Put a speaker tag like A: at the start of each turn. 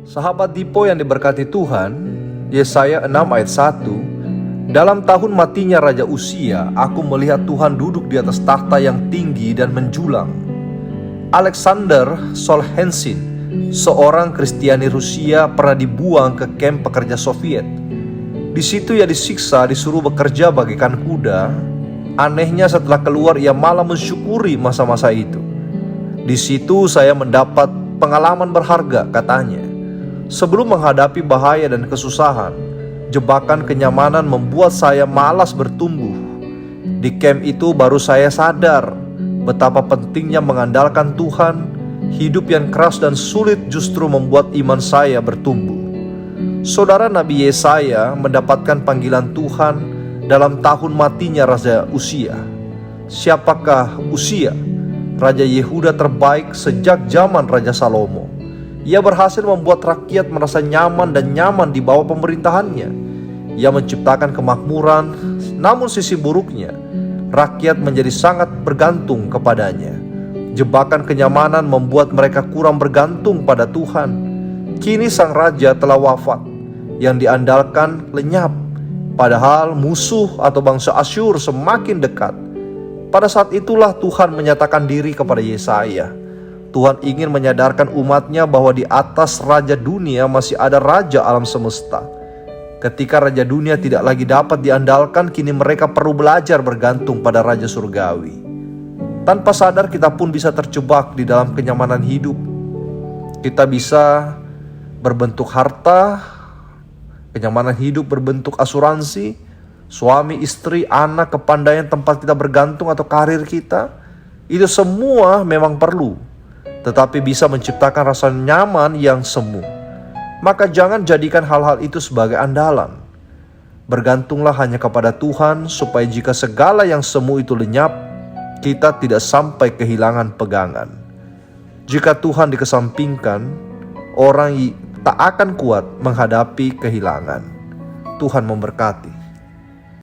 A: Sahabat Dipo yang diberkati Tuhan, Yesaya 6 ayat 1, dalam tahun matinya Raja Uzia, aku melihat Tuhan duduk di atas takhta yang tinggi dan menjulang. Alexander Solzhenitsyn, seorang Kristiani Rusia, pernah dibuang ke kamp pekerja Soviet. Di situ ia disiksa, disuruh bekerja bagaikan kuda. Anehnya setelah keluar ia malah mensyukuri masa-masa itu. Di situ saya mendapat pengalaman berharga, katanya. Sebelum menghadapi bahaya dan kesusahan, jebakan kenyamanan membuat saya malas bertumbuh. Di camp itu baru saya sadar betapa pentingnya mengandalkan Tuhan. Hidup yang keras dan sulit justru membuat iman saya bertumbuh. Saudara, Nabi Yesaya mendapatkan panggilan Tuhan dalam tahun matinya Raja Uzia. Siapakah Uzia? Raja Yehuda terbaik sejak zaman Raja Salomo. Ia berhasil membuat rakyat merasa nyaman dan nyaman di bawah pemerintahannya. Ia menciptakan kemakmuran, namun sisi buruknya, rakyat menjadi sangat bergantung kepadanya. Jebakan kenyamanan membuat mereka kurang bergantung pada Tuhan. Kini sang raja telah wafat, yang diandalkan lenyap. Padahal musuh atau bangsa Asyur semakin dekat. Pada saat itulah Tuhan menyatakan diri kepada Yesaya. Tuhan ingin menyadarkan umatnya bahwa di atas raja dunia masih ada raja alam semesta. Ketika raja dunia tidak lagi dapat diandalkan, kini mereka perlu belajar bergantung pada raja surgawi. Tanpa sadar kita pun bisa terjebak di dalam kenyamanan hidup. Kita bisa berbentuk harta, kenyamanan hidup berbentuk asuransi, suami, istri, anak, kepandaian tempat kita bergantung atau karir kita. Itu semua memang perlu, tetapi bisa menciptakan rasa nyaman yang semu. Maka jangan jadikan hal-hal itu sebagai andalan. Bergantunglah hanya kepada Tuhan, supaya jika segala yang semu itu lenyap, kita tidak sampai kehilangan pegangan. Jika Tuhan dikesampingkan, orang tak akan kuat menghadapi kehilangan. Tuhan memberkati.